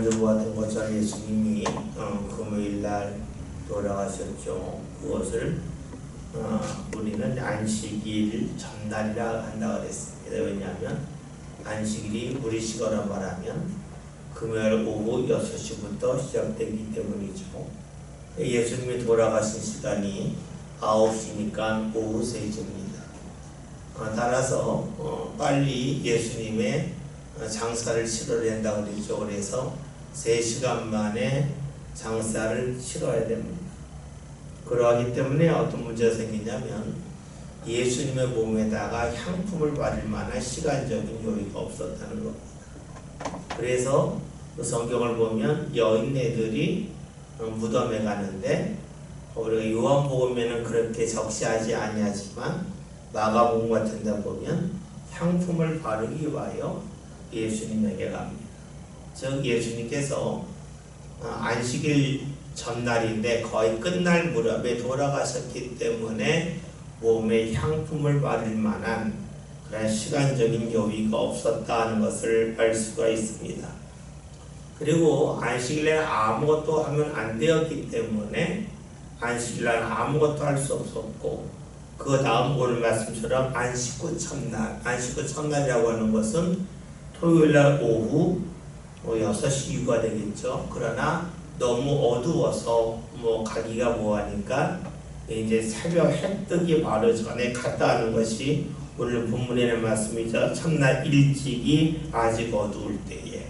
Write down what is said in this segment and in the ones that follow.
지난주 보았던 것처럼 예수님이 금요일날 돌아가셨죠. 그것을 우리는 안식일 전날이라 한다고 그랬습니다. 왜냐하면 안식일이 우리 시간으로 말하면 금요일 오후 6시부터 시작되기 때문이죠. 예수님이 돌아가신 시간이 9시니까 오후 3시입니다. 따라서 빨리 예수님의 장사를 치러야 된다고 그랬죠. 그래서 3시간 만에 장사를 치러야 됩니다. 그러하기 때문에 어떤 문제가 생기냐면 예수님의 몸에다가 향품을 바를 만한 시간적인 여유가 없었다는 겁니다. 그래서 그 성경을 보면 여인네들이 무덤에 가는데 우리가 요한복음에는 그렇게 적시하지 아니하지만 마가복음 같은 데 보면 향품을 바르기 위하여 예수님에게 갑니다. 즉 예수님께서 안식일 전날인데 거의 끝날 무렵에 돌아가셨기 때문에 몸에 향품을 바를 만한 그런 시간적인 여유가 없었다는 것을 알 수가 있습니다. 그리고 안식일에 아무것도 하면 안 되었기 때문에 안식일날 아무것도 할 수 없었고, 그 다음 오늘 말씀처럼 안식 후 첫날이라고 하는 것은 토요일날 오후 6시 이후가 되겠죠. 그러나 너무 어두워서 가기가 뭐하니까 이제 새벽 해 뜨기 바로 전에 갔다 하는 것이 오늘 본문에는 말씀이죠. 첫날 일찍이 아직 어두울 때에,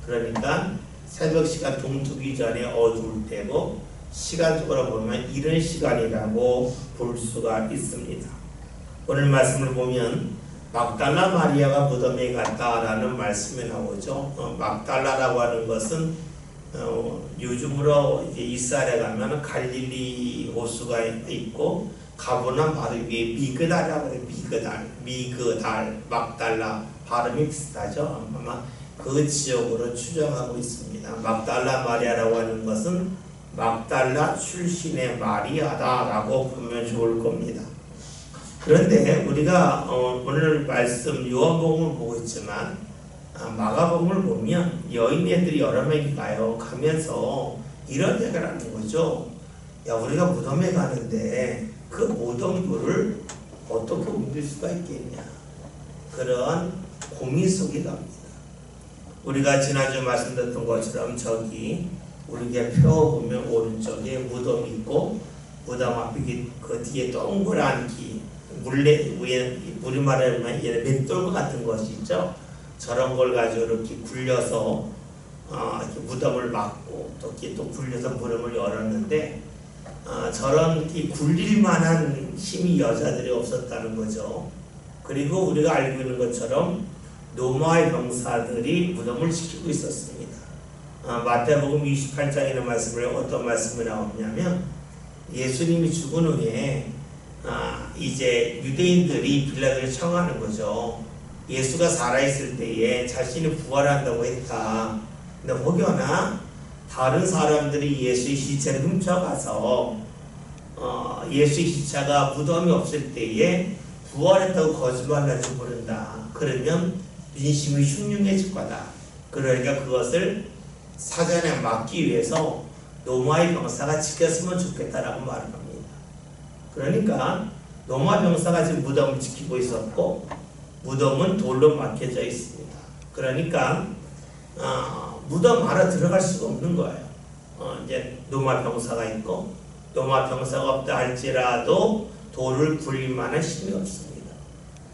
그러니까 새벽 시간 동트기 전에 어두울 때고, 시간적으로 보면 이른 시간이라고 볼 수가 있습니다. 오늘 말씀을 보면 막달라 마리아가 무덤에 갔다라는 말씀이 나오죠. 막달라라고 하는 것은 요즘으로 이스라엘에 가면 갈릴리 호수가 있고, 가보면 바로 위에 미그달이라고 해요. 미그달, 막달라 발음이 비슷하죠. 아마 그 지역으로 추정하고 있습니다. 막달라 마리아라고 하는 것은 막달라 출신의 마리아다라고 보면 좋을 겁니다. 그런데 우리가 오늘 말씀 요한복음을 보고 있지만 마가복음을 보면 여인네들이 여러 명이 가면서 이런 얘기를 하는 거죠. 야, 우리가 무덤에 가는데 그 무덤불을 어떻게 옮길 수가 있겠냐, 그런 고민 속에 갑니다. 우리가 지난주 말씀드렸던 것처럼 저기 우리가 펴보면 오른쪽에 무덤이 있고, 무덤 앞에 그 뒤에 동그란 우리말에 하면 맷돌 같은 것이 있죠. 저런 걸 가지고 이렇게 굴려서 이렇게 무덤을 막고 또 굴려서 무덤을 열었는데, 저런 굴릴 만한 힘이 여자들이 없었다는 거죠. 그리고 우리가 알고 있는 것처럼 로마의 병사들이 무덤을 지키고 있었습니다. 마태복음 28장에는 어떤 말씀이 나오냐면, 예수님이 죽은 후에 이제 유대인들이 빌라도를 청하는 거죠. 예수가 살아있을 때에 자신이 부활한다고 했다. 근데 혹여나 다른 사람들이 예수의 시체를 훔쳐가서 예수의 시체가 무덤이 없을 때에 부활했다고 거짓말할지 모른다. 그러면 민심이 흉흉해질 거다. 그러니까 그것을 사전에 막기 위해서 로마의 병사가 지켰으면 좋겠다라고 말을 합니다. 그러니까 로마 병사가 지금 무덤을 지키고 있었고, 무덤은 돌로 막혀져 있습니다. 그러니까 무덤 안에 들어갈 수가 없는 거예요. 이제 로마 병사가 있고, 로마 병사가 없다 할지라도 돌을 굴릴 만한 힘이 없습니다.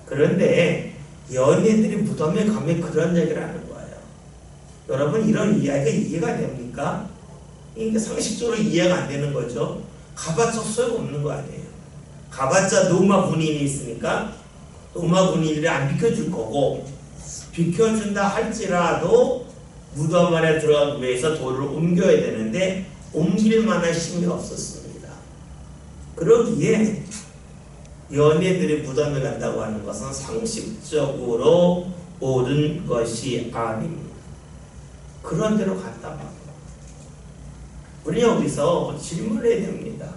그런데 여인들이 무덤에 가면 그런 얘기를 하는 거예요. 여러분, 이런 이야기가 이해가 됩니까? 이게 상식적으로 이해가 안 되는 거죠. 가봤자 소용없는 거 아니에요. 가봤자 로마 군인이 있으니까 로마 군인들이 안 비켜줄 거고, 비켜준다 할지라도 무덤 안에 들어가기 위해서 돌을 옮겨야 되는데 옮길 만한 힘이 없었습니다. 그러기에 연예들이 무덤에 간다고 하는 것은 상식적으로 옳은 것이 아닙니다. 그런 대로 갔다고 합니다. 우리 여기서 질문해야 됩니다.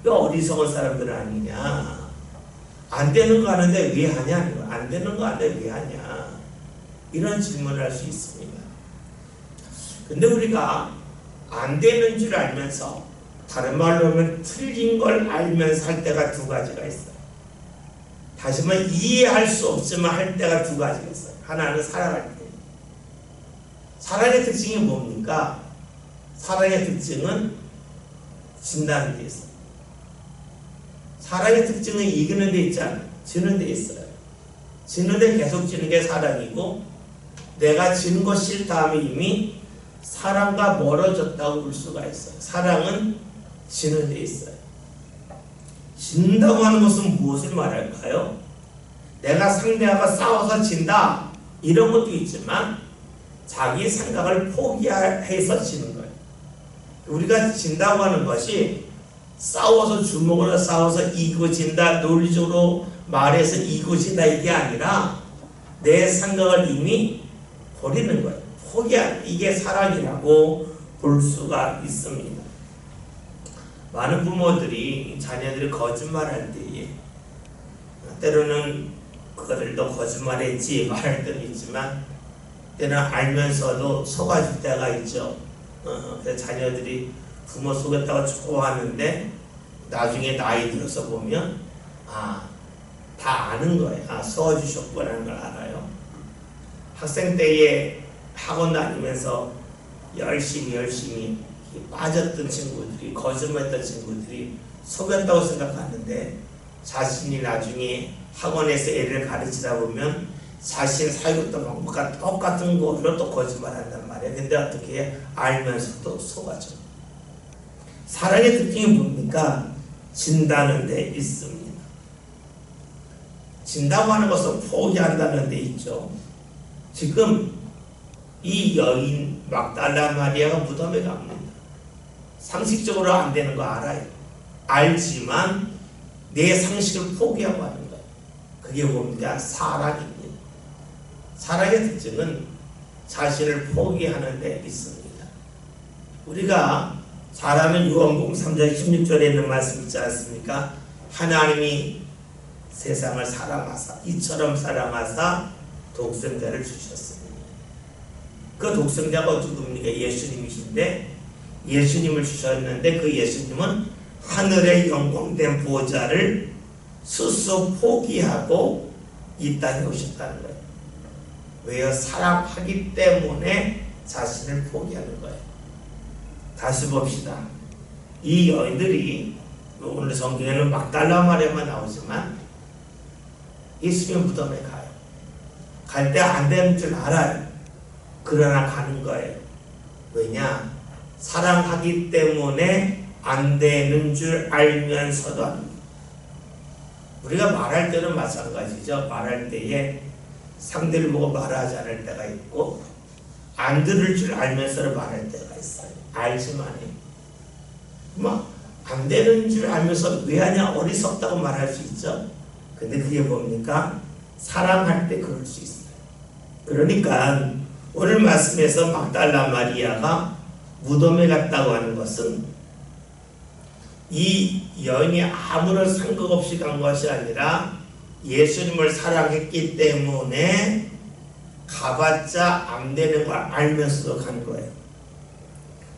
왜 어리석은 사람들은 아니냐? 안 되는 거 하는데 왜 하냐? 안 되는 거 하는데 왜 하냐? 이런 질문을 할 수 있습니다. 근데 우리가 안 되는 줄 알면서, 다른 말로 하면 틀린 걸 알면서 할 때가 두 가지가 있어요. 다시 말해 이해할 수 없지만 할 때가 두 가지가 있어요. 하나는 사랑할 때. 사랑의 특징이 뭡니까? 사랑의 특징은 진다는 데 있어요. 사랑의 특징은 이기는 데 있지 않아요. 지는 데 있어요. 지는 데 계속 지는 게 사랑이고, 내가 지는 거 싫다 하면 이미 사랑과 멀어졌다고 볼 수가 있어요. 사랑은 지는 데 있어요. 진다고 하는 것은 무엇을 말할까요? 내가 상대하고 싸워서 진다, 이런 것도 있지만 자기 생각을 포기해서 지는 거예요. 우리가 진다고 하는 것이 싸워서 주먹으로 싸워서 이기고 진다, 논리적으로 말해서 이기고 진다, 이게 아니라 내 생각을 이미 버리는 거예요. 포기하는, 이게 사랑이라고 볼 수가 있습니다. 많은 부모들이 자녀들이 거짓말할 때에, 때로는 그거를 너 거짓말했지 말할 때도 있지만, 때는 알면서도 속아줄 때가 있죠. 그래서 자녀들이 부모 속였다고 좋아하는데 나중에 나이 들어서 보면 다 아는 거예요. 속아주셨구나라는 걸 알아요. 학생 때에 학원 다니면서 열심히 빠졌던 친구들이, 거짓말했던 친구들이 속였다고 생각하는데, 자신이 나중에 학원에서 애를 가르치다 보면 자신 사육했던 방법과 똑같은 거로 또 거짓말한단 말이에요. 근데 어떻게 해? 알면서도 속아줘. 사랑의 특징이 뭡니까? 진다는 데 있습니다. 진다고 하는 것은 포기한다는 데 있죠. 지금 이 여인 막달라 마리아가 무덤에 갑니다. 상식적으로 안 되는 거 알아요. 알지만 내 상식을 포기하고 하는 거예요. 그게 뭡니까? 사랑입니다. 사랑의 특징은 자신을 포기하는 데 있습니다. 우리가 잘 아는 요한복음 3장 16절에 있는 말씀 있지 않습니까? 하나님이 세상을 사랑하사 이처럼 사랑하사 독생자를 주셨습니다. 그 독생자가 누굽니까? 예수님이신데, 예수님을 주셨는데 그 예수님은 하늘의 영광된 보좌를 스스로 포기하고 이 땅에 오셨다는 거예요. 왜요? 사랑하기 때문에 자신을 포기하는 거예요. 다시 봅시다. 이 여인들이, 오늘 성경에는 막달라 마리아만 나오지만 예수님 무덤에 가요. 갈 때 안 되는 줄 알아요. 그러나 가는 거예요. 왜냐? 사랑하기 때문에 안 되는 줄 알면서도 합니다. 우리가 말할 때는 마찬가지죠. 말할 때에 상대를 보고 말하지 않을 때가 있고, 안 들을 줄 알면서 말할 때가 있어요. 알지만 해요. 안 되는 줄 알면서 왜 하냐, 어리석다고 말할 수 있죠. 근데 그게 뭡니까? 사랑할 때 그럴 수 있어요. 그러니까 오늘 말씀에서 막달라 마리아가 무덤에 갔다고 하는 것은 이 여인이 아무런 생각 없이 간 것이 아니라 예수님을 사랑했기 때문에 가봤자 안 되는 걸 알면서도 간 거예요.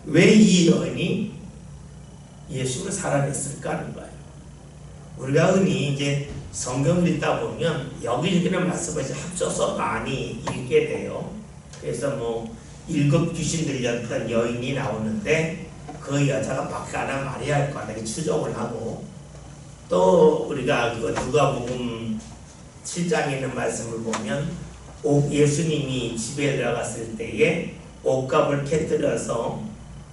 왜 이 여인이 예수를 사랑했을까 하는 거예요. 우리가 흔히 이제 성경을 읽다 보면 여기저기는 말씀을 합쳐서 많이 읽게 돼요. 그래서 일곱 귀신 들렸던 여인이 나오는데 그 여자가 막달라 마리아일 거다 이렇게 추정을 하고, 또 우리가 누가복음 7장에 있는 말씀을 보면 예수님이 집에 들어갔을 때에 옷값을 깨뜨려서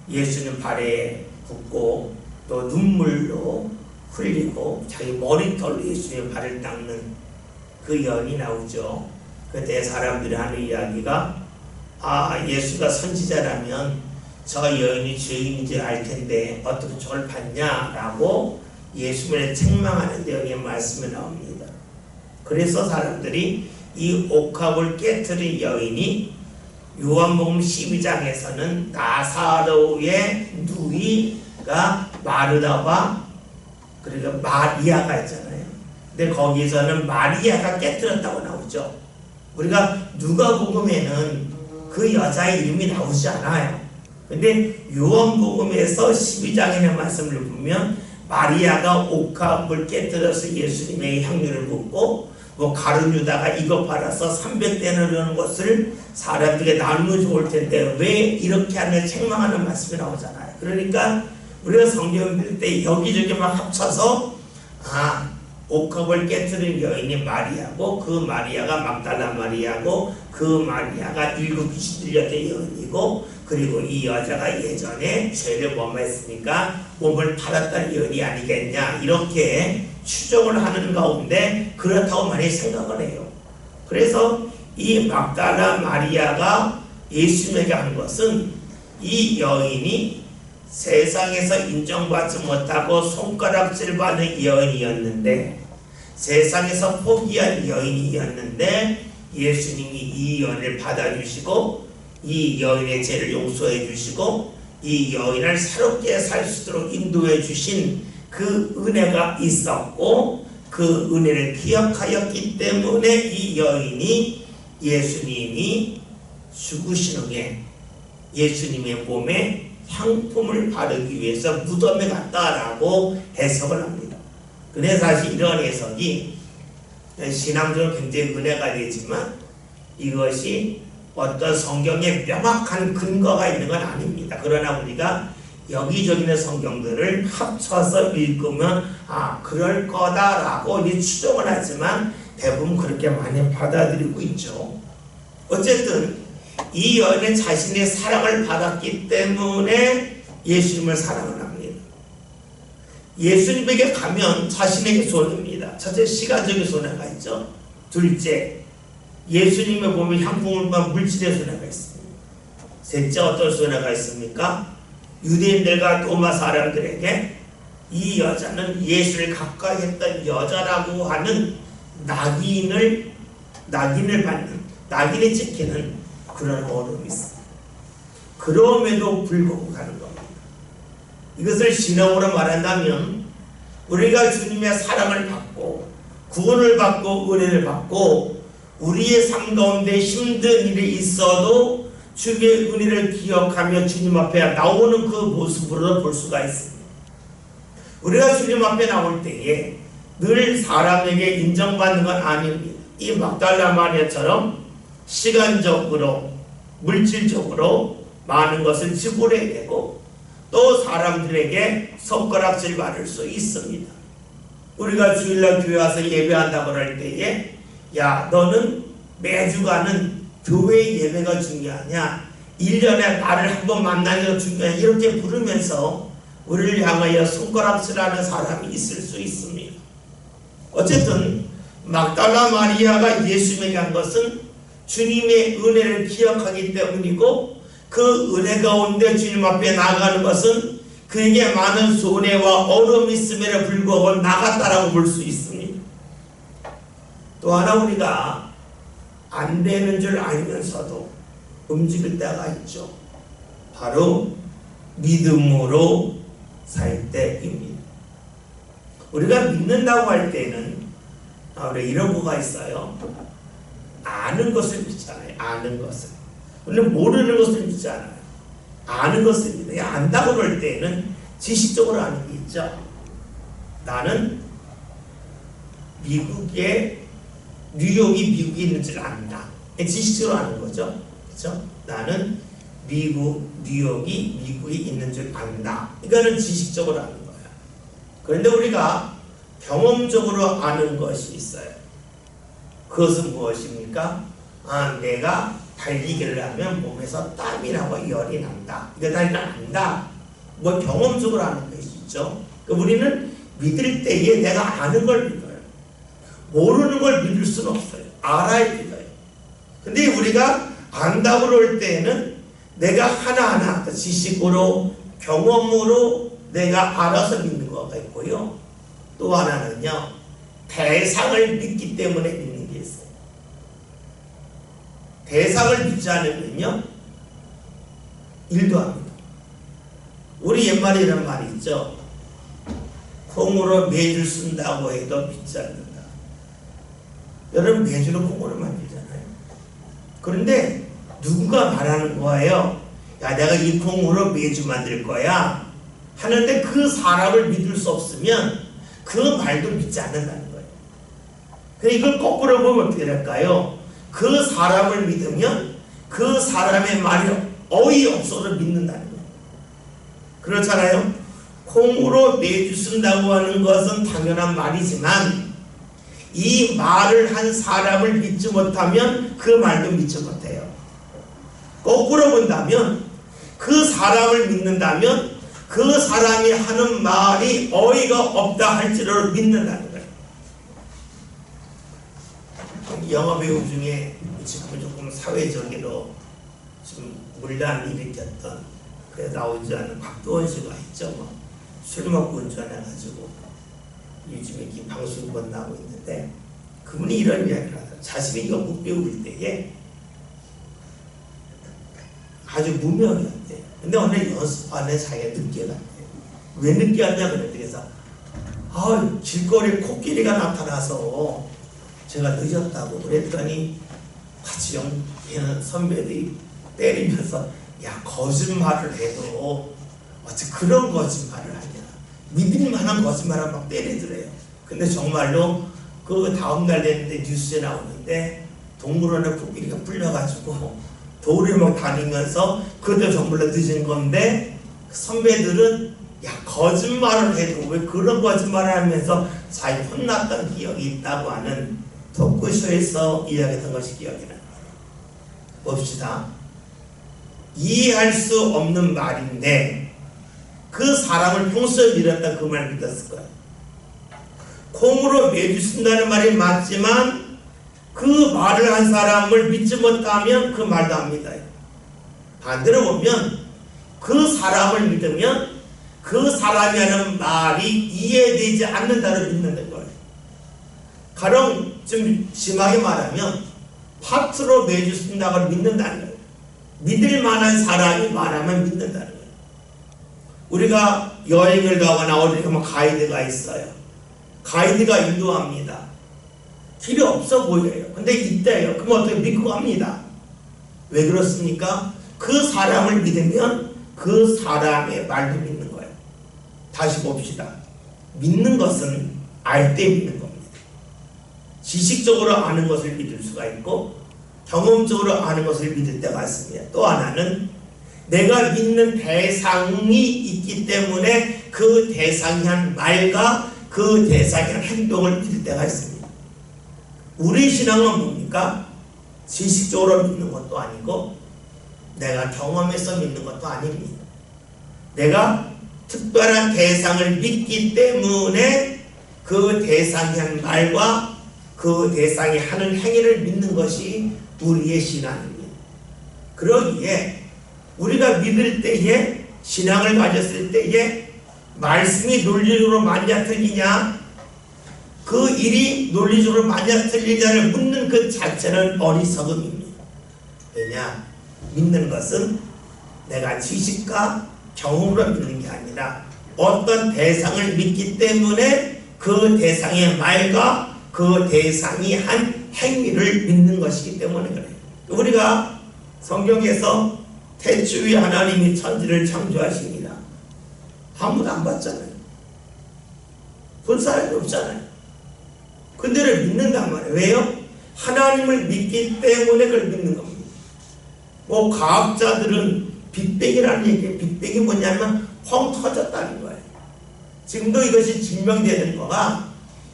예수님 발에 붓고 또 눈물로 흘리고 자기 머리털로 예수님의 발을 닦는 그 여인이 나오죠. 그때 사람들이 하는 이야기가, 예수가 선지자라면 저 여인이 죄인인지 알 텐데 어떻게 저를 봤냐라고 예수님을 책망하는 내용의 말씀이 나옵니다. 그래서 사람들이 이 옥합을 깨뜨린 여인이 요한복음 12장에서는 나사로의 누이가 마르다와 그러니까 마리아가 있잖아요. 근데 거기서는 마리아가 깨뜨렸다고 나오죠. 우리가 누가복음에는 그 여자의 이름이 나오지 않아요. 근데 요한복음에서 12장의 말씀을 보면 마리아가 옥합을 깨뜨려서 예수님에게 향유를 붓고 뭐 가룟 유다가 이거 팔아서 300데나리온 것을 사람들에게 나누면 좋을 텐데 왜 이렇게 하는 책망하는 말씀이 나오잖아요. 그러니까 우리가 성경 읽을 때 여기저기 막 합쳐서 옥합을 깨뜨린 여인이 마리아고 그 마리아가 막달라 마리아고 그 마리아가 일곱 귀신 들렸던 여인이고 그리고 이 여자가 예전에 죄를 범했으니까 몸을 팔았던 여인이 아니겠냐 이렇게 추정을 하는 가운데 그렇다고 많이 생각을 해요. 그래서 이 막달라 마리아가 예수님에게 한 것은 이 여인이 세상에서 인정받지 못하고 손가락질 받는 여인이었는데 세상에서 포기한 여인이었는데 예수님이 이 여인을 받아주시고 이 여인의 죄를 용서해 주시고 이 여인을 새롭게 살 수 있도록 인도해 주신 그 은혜가 있었고 그 은혜를 기억하였기 때문에 이 여인이 예수님이 죽으신 후에 예수님의 몸에 향품을 바르기 위해서 무덤에 갔다라고 해석을 합니다. 근데 사실 이런 해석이 신앙적으로 굉장히 은혜가 되지만 이것이 어떤 성경에 명확한 근거가 있는 건 아닙니다. 그러나 우리가 여기저기 있는 성경들을 합쳐서 읽으면 그럴 거다라고 추정을 하지만 대부분 그렇게 많이 받아들이고 있죠. 어쨌든 이 여인은 자신의 사랑을 받았기 때문에 예수님을 사랑을 합니다. 예수님에게 가면 자신에게 손해입니다. 첫째, 시간적인 손해가 있죠. 둘째, 예수님의 몸에 향품을 받은 물질의 손해가 있습니다. 셋째, 어떤 손해가 있습니까? 유대인들과 로마 사람들에게 이 여자는 예수를 가까이 했던 여자라고 하는 낙인을 받는, 낙인이 찍히는 그런 어려움이 있습니다. 그럼에도 불구하고 가는 겁니다. 이것을 신앙으로 말한다면 우리가 주님의 사랑을 받고 구원을 받고 은혜를 받고 우리의 삶 가운데 힘든 일이 있어도 주의 은혜를 기억하며 주님 앞에 나오는 그 모습으로 볼 수가 있습니다. 우리가 주님 앞에 나올 때에 늘 사람에게 인정받는 건 아닙니다. 이 막달라 마리아처럼 시간적으로 물질적으로 많은 것을 지불해야 되고 또 사람들에게 손가락질 받을 수 있습니다. 우리가 주일날 교회 와서 예배한다고 할 때에 야 너는 매주 가는 교회 예배가 중요하냐 1년에 나를 한번 만나는 게 중요하냐 이렇게 부르면서 우리를 향하여 손가락질하는 사람이 있을 수 있습니다. 어쨌든 막달라 마리아가 예수님에게 한 것은 주님의 은혜를 기억하기 때문이고 그 은혜 가운데 주님 앞에 나아가는 것은 그에게 많은 손해와 어려움이 있음에도 불구하고 나갔다라고 볼 수 있습니다. 또 하나 우리가 안 되는 줄 알면서도 움직일 때가 있죠. 바로 믿음으로 살 때입니다. 우리가 믿는다고 할 때는 우리 이런 거가 있어요. 아는 것을 믿잖아요. 아는 것을. 우리는 모르는 것을 믿지 않아요. 아는 것을 믿어요. 안다고 그럴 때는 지식적으로 아는 게 있죠. 나는 뉴욕이 미국에 있는 줄 안다. 지식적으로 아는 거죠. 그렇죠? 나는 뉴욕이 미국에 있는 줄 안다. 이거는 지식적으로 아는 거예요. 그런데 우리가 경험적으로 아는 것이 있어요. 그것은 무엇입니까? 내가 달리기를 하면 몸에서 땀이 나고 열이 난다. 이거 다 안다. 뭐 경험적으로 아는 것이 있죠. 우리는 믿을 때에 내가 아는 걸 믿어요. 모르는 걸 믿을 수는 없어요. 알아야 믿어요. 근데 우리가 안다고 그럴 때에는 내가 하나하나 지식으로 경험으로 내가 알아서 믿는 거가 있고요. 또 하나는요. 대상을 믿기 때문에 믿는 게 있어요. 대상을 믿지 않으면요. 일도 합니다. 우리 옛말에 이런 말이 있죠. 콩으로 매주를 쓴다고 해도 믿지 않는다. 여러분 매주로 콩으로 만들잖아요. 그런데 누군가 말하는 거예요. 야, 내가 이 콩으로 매주 만들 거야 하는데 그 사람을 믿을 수 없으면 그 말도 믿지 않는다는 거예요. 그래서 이걸 거꾸로 보면 어떻게 될까요? 그 사람을 믿으면 그 사람의 말이 어이없어서 믿는다는 거예요. 그렇잖아요. 콩으로 매주 쓴다고 하는 것은 당연한 말이지만 이 말을 한 사람을 믿지 못하면 그 말도 믿지 못해요. 거꾸로 본다면 그 사람을 믿는다면 그 사람이 하는 말이 어이가 없다 할지라도 믿는다는 거예요. 영화배우 중에 지금 조금 사회적으로 좀 문란을 일으켰던 그래 나오지 않은 곽도원 씨가 있죠. 술 먹고 운전해가지고 요즘에 이렇게 방송에 번 나오고 있는데 그분이 이런 이야기를 하더라고요. 자신이 연극 배우일 때에 아주 무명이었대. 근데 오늘 연습반에 자기가 늦게 갔대. 왜 늦게 왔냐 그랬더니 그래서 길거리에 코끼리가 나타나서 제가 늦었다고 그랬더니 같이 연기하는 선배들이 때리면서 야 거짓말을 해도 어째 그런 거짓말을 하냐 믿을 만한 거짓말을 막 때리더래요. 근데 정말로 그 다음날 됐는데 뉴스에 나오는데 동물원에 코끼리가 풀려가지고 돌을 막 다니면서 그것도 정말로 늦은 건데 선배들은 야 거짓말을 해도 왜 그런 거짓말을 하면서 자기 혼났던 기억이 있다고 하는 토크쇼에서 이야기했던 것이 기억이 나요. 봅시다. 이해할 수 없는 말인데 그 사람을 평소에 믿었다 그 말 믿었을 거예요. 콩으로 매주 쓴다는 말이 맞지만 그 말을 한 사람을 믿지 못하면 그 말도 안 믿어요. 반대로 보면 그 사람을 믿으면 그 사람이 하는 말이 이해되지 않는다를 믿는 거예요. 가령 좀 심하게 말하면 파트로 매주 쓴다고 믿는다는 거예요. 믿을 만한 사람이 말하면 믿는다는 거예요. 우리가 여행을 가거나 어디 가면 가이드가 있어요. 가이드가 인도합니다. 길이 없어 보여요. 근데 있대요. 그럼 어떻게 믿고 갑니다. 왜 그렇습니까? 그 사람을 믿으면 그 사람의 말도 믿는 거예요. 다시 봅시다. 믿는 것은 알 때 믿는 겁니다. 지식적으로 아는 것을 믿을 수가 있고 경험적으로 아는 것을 믿을 때가 있습니다. 또 하나는 내가 믿는 대상이 있기 때문에 그 대상이 한 말과 그 대상이 한 행동을 믿을 때가 있습니다. 우리 신앙은 뭡니까? 지식적으로 믿는 것도 아니고 내가 경험해서 믿는 것도 아닙니다. 내가 특별한 대상을 믿기 때문에 그 대상이 한 말과 그 대상이 하는 행위를 믿는 것이 우리의 신앙입니다. 그러기에 우리가 믿을 때에 신앙을 가졌을 때에 말씀이 논리적으로 맞냐 틀리냐 그 일이 논리적으로 맞냐 틀리냐를 묻는 그 자체는 어리석음입니다. 왜냐? 믿는 것은 내가 지식과 경험으로 믿는 게 아니라 어떤 대상을 믿기 때문에 그 대상의 말과 그 대상이 한 행위를 믿는 것이기 때문에 그래요. 우리가 성경에서 태초에 하나님이 천지를 창조하십니다. 아무도 안 봤잖아요. 본 사람이 없잖아요. 근데를 믿는단 말이에요. 왜요? 하나님을 믿기 때문에 그걸 믿는 겁니다. 뭐 과학자들은 빅뱅이라는 얘기예요. 빅뱅이 뭐냐면 펑 터졌다는 거예요. 지금도 이것이 증명되는 거가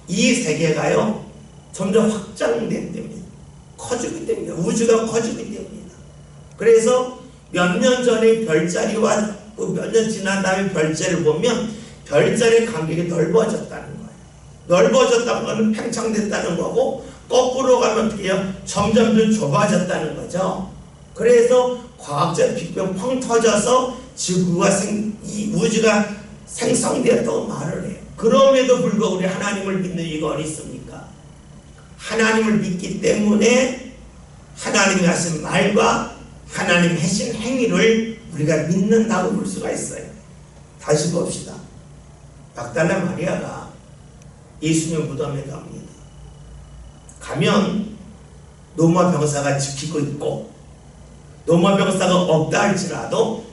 이 세계가요 점점 확장된답니다. 커지기 때문에 우주가 커지기 때문이다. 그래서 몇 년 전에 별자리와 몇 년 지난 다음에 별자리를 보면 별자리의 간격이 넓어졌다는 거예요. 넓어졌다는 것은 팽창됐다는 거고 거꾸로 가면 어떻게 해요? 점점 더 좁아졌다는 거죠. 그래서 과학자 빅뱅 펑 터져서 지구가 이 우주가 생성되었다고 말을 해요. 그럼에도 불구하고 우리 하나님을 믿는 이유가 어디 있습니까? 하나님을 믿기 때문에 하나님이 하신 말과 하나님이 하신 행위를 우리가 믿는다고 볼 수가 있어요. 다시 봅시다. 막달라 마리아가 예수님 무덤에 갑니다. 가면 로마 병사가 지키고 있고 로마 병사가 없다 할지라도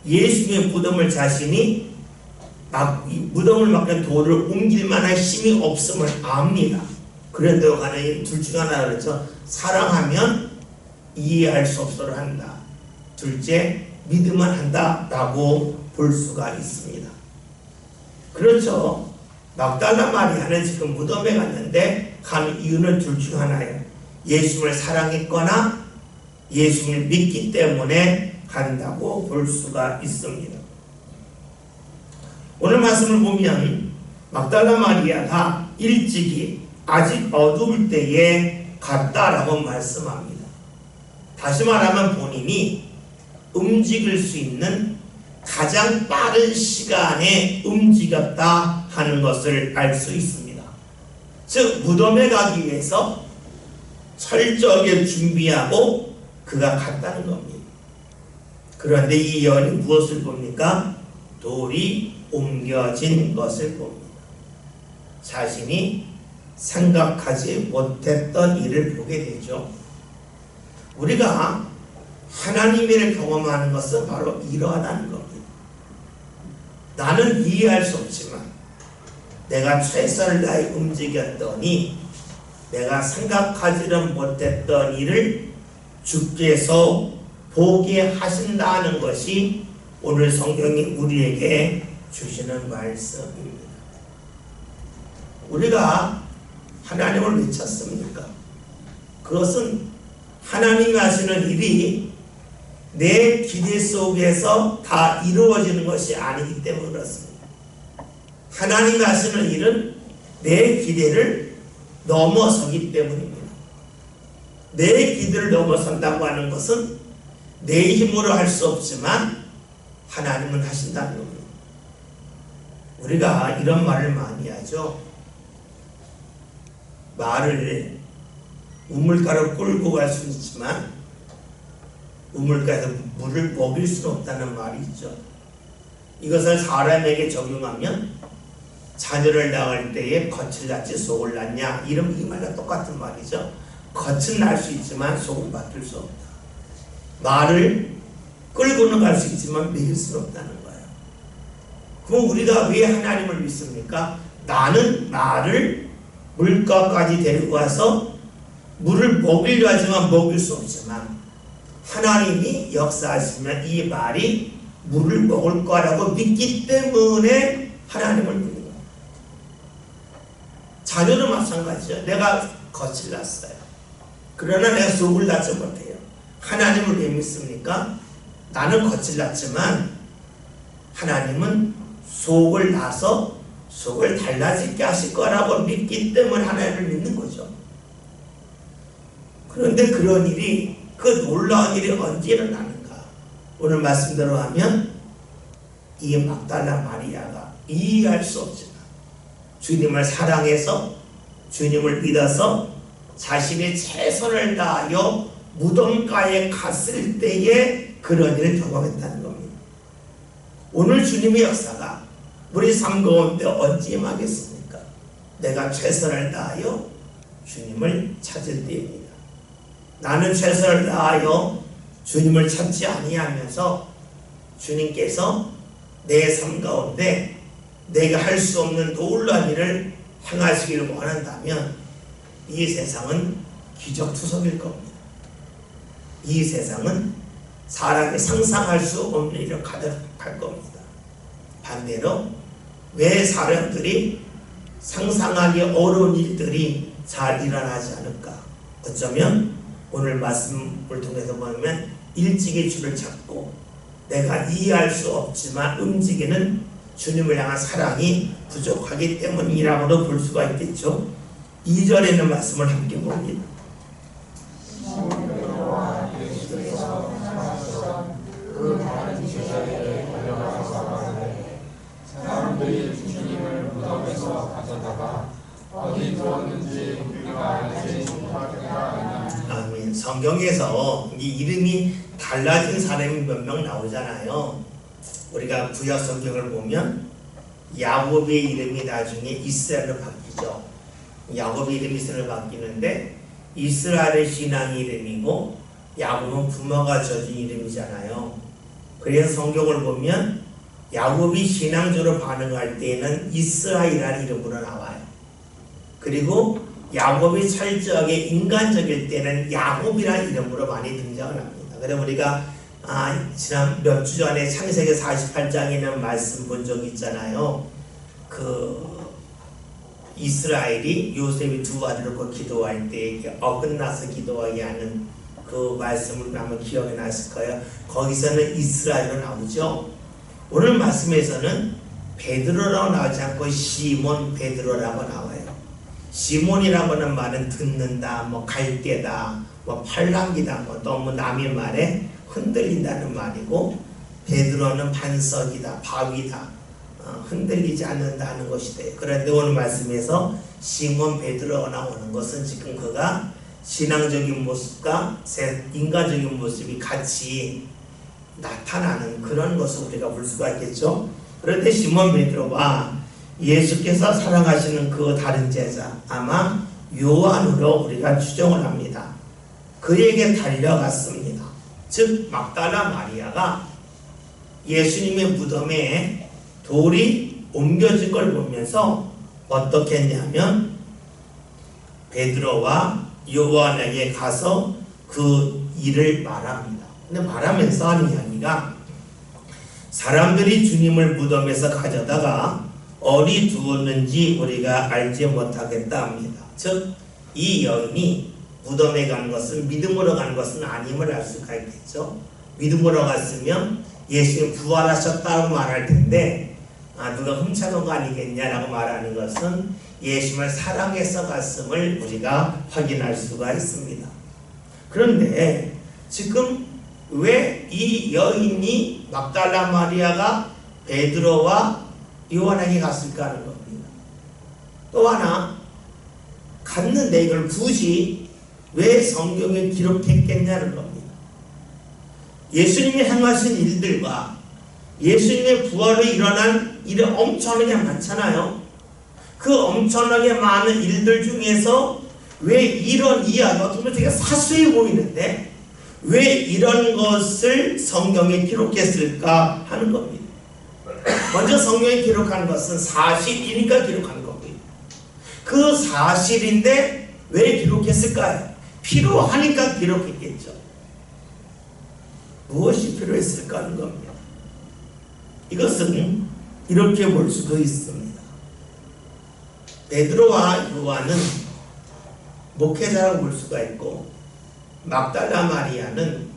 예수의 무덤을 자신이 무덤을 막는 돌을 옮길 만한 힘이 없음을 압니다. 그런데도 간에 둘 중 하나 그렇죠. 사랑하면 이해할 수 없어를 한다. 둘째, 믿으면 한다라고 볼 수가 있습니다. 그렇죠. 막달라 마리아는 지금 무덤에 갔는데 간 이유는 둘 중 하나예요. 예수를 사랑했거나 예수를 믿기 때문에 간다고 볼 수가 있습니다. 오늘 말씀을 보면 막달라 마리아가 일찍이 아직 어두울 때에 갔다라고 말씀합니다. 다시 말하면 본인이 움직일 수 있는 가장 빠른 시간에 움직였다 하는 것을 알 수 있습니다. 즉 무덤에 가기 위해서 철저하게 준비하고 그가 갔다는 겁니다. 그런데 이 예언이 무엇을 봅니까? 돌이 옮겨진 것을 봅니다. 자신이 생각하지 못했던 일을 보게 되죠. 우리가 하나님의 일을 경험하는 것은 바로 이러하다는 겁니다. 나는 이해할 수 없지만 내가 최선을 다해 움직였더니 내가 생각하지는 못했던 일을 주께서 보게 하신다는 것이 오늘 성경이 우리에게 주시는 말씀입니다. 우리가 하나님을 왜 찾습니까? 그것은 하나님이 하시는 일이 내 기대 속에서 다 이루어지는 것이 아니기 때문에 그렇습니다. 하나님이 하시는 일은 내 기대를 넘어서기 때문입니다. 내 기대를 넘어선다고 하는 것은 내 힘으로 할 수 없지만 하나님은 하신다는 겁니다. 우리가 이런 말을 많이 하죠. 말을 우물가로 끌고 갈 수는 있지만 우물가에서 물을 먹일 수는 없다는 말이 있죠. 이것을 사람에게 적용하면 자녀를 낳을 때에 겉을 낳지 속을 낳냐 이 말과 똑같은 말이죠. 겉은 낳을 수 있지만 속은 받을 수 없다. 말을 끌고는 갈 수 있지만 먹일 수는 없다는 거예요. 그럼 우리가 왜 하나님을 믿습니까? 나는 말을 물가까지 데리고 와서 물을 먹이려 하지만 먹일 수 없지만 하나님이 역사하시면 이 말이 물을 먹을 거라고 믿기 때문에 하나님을 믿는 거예요. 자녀도 마찬가지죠. 내가 겉을 낳았어요. 그러나 내가 속을 낳지 못해요. 하나님을 왜 믿습니까? 나는 겉을 낳지만 하나님은 속을 낳아서 속을 달라지게 하실 거라고 믿기 때문에 하나님을 믿는 거죠. 그런데 그런 일이 그 놀라운 일이 언제 일어나는가? 오늘 말씀대로 하면 이 막달라 마리아가 이해할 수 없지만 주님을 사랑해서 주님을 믿어서 자신의 최선을 다하여 무덤가에 갔을 때에 그런 일을 경험했다는 겁니다. 오늘 주님의 역사가 우리 삶 가운데 언제 임하겠습니까? 내가 최선을 다하여 주님을 찾을 때입니다. 나는 최선을 다하여 주님을 찾지 아니하면서 주님께서 내 삶 가운데 내가 할 수 없는 놀라운 일을 행하시기를 원한다면 이 세상은 기적투성일 겁니다. 이 세상은 사람이 상상할 수 없는 일을 가득할 겁니다. 반대로 왜 사람들이 상상하기 어려운 일들이 잘 일어나지 않을까? 어쩌면 오늘 말씀을 통해서 보면 일찍이 주를 찾고 내가 이해할 수 없지만 움직이는 주님을 향한 사랑이 부족하기 때문이라고도 볼 수가 있겠죠. 2절에 있는 말씀을 함께 봅니다. 사람들이 주님을 무덤에서 가져다가 어디 두었는지 우리가 알지 못하겠다. 아멘. 성경에서 이 이름이 달라진 사람이 몇 명 나오잖아요. 우리가 구약 성경을 보면 야곱의 이름이 나중에 이스라엘로 바뀌죠. 야곱의 이름이 이스라엘로 바뀌는데 이스라엘의 신앙 이름이고 야곱은 부모가 져준 이름이잖아요. 그래서 성경을 보면 야곱이 신앙적으로 반응할 때에는 이스라엘이라는 이름으로 나와요. 그리고 야곱이 철저하게 인간적일 때는 야곱이라는 이름으로 많이 등장을 합니다. 그래서 우리가 지난 몇 주 전에 창세기 48장에 있는 말씀 본 적이 있잖아요. 이스라엘이 요셉이 두 아들을 놓고 기도할 때 어긋나서 기도하게 하는 그 말씀을 한번 기억이 났을 거예요. 거기서는 이스라엘로 나오죠. 오늘 말씀에서는 베드로라고 나오지 않고 시몬 베드로라고 나와요. 시몬이라고 하는 말은 듣는다, 갈대다, 팔랑귀다, 너무 남의 말에 흔들린다는 말이고, 베드로는 반석이다, 바위다, 흔들리지 않는다는 것이 돼요. 그런데 오늘 말씀에서 시몬 베드로가 나오는 것은 지금 그가 신앙적인 모습과 인간적인 모습이 같이 나타나는 그런 것을 우리가 볼 수가 있겠죠. 그런데 시몬 베드로와 예수께서 사랑하시는 그 다른 제자, 아마 요한으로 우리가 추정을 합니다. 그에게 달려갔습니다. 즉 막달라 마리아가 예수님의 무덤에 돌이 옮겨진 걸 보면서 어떻게 했냐면 베드로와 요한에게 가서 그 일을 말합니다. 근데 말하면서 하는 이야기가, 사람들이 주님을 무덤에서 가져다가 어디 두었는지 우리가 알지 못하겠다 합니다. 즉 이 여인이 무덤에 간 것은 믿음으로 간 것은 아님을 알 수가 있겠죠. 믿음으로 갔으면 예수님 부활하셨다고 말할 텐데 누가 훔쳐놓은 거 아니겠냐라고 말하는 것은 예수님을 사랑해서 갔음을 우리가 확인할 수가 있습니다. 그런데 지금 왜 이 여인이 막달라 마리아가 베드로와 요한에게 갔을까 하는 겁니다. 또 하나, 갔는데 이걸 굳이 왜 성경에 기록했겠냐는 겁니다. 예수님이 행하신 일들과 예수님의 부활로 일어난 일이 엄청나게 많잖아요. 그 엄청나게 많은 일들 중에서 왜 이런 이야기가 어떻게 보면 되게 사소해 보이는데 왜 이런 것을 성경에 기록했을까 하는 겁니다. 먼저 성경에 기록한 것은 사실이니까 기록한 거고요. 그 사실인데 왜 기록했을까요? 필요하니까 기록했겠죠. 무엇이 필요했을까 하는 겁니다. 이것은 이렇게 볼 수도 있습니다. 베드로와 요한은 목회자라고 볼 수가 있고, 막달라 마리아는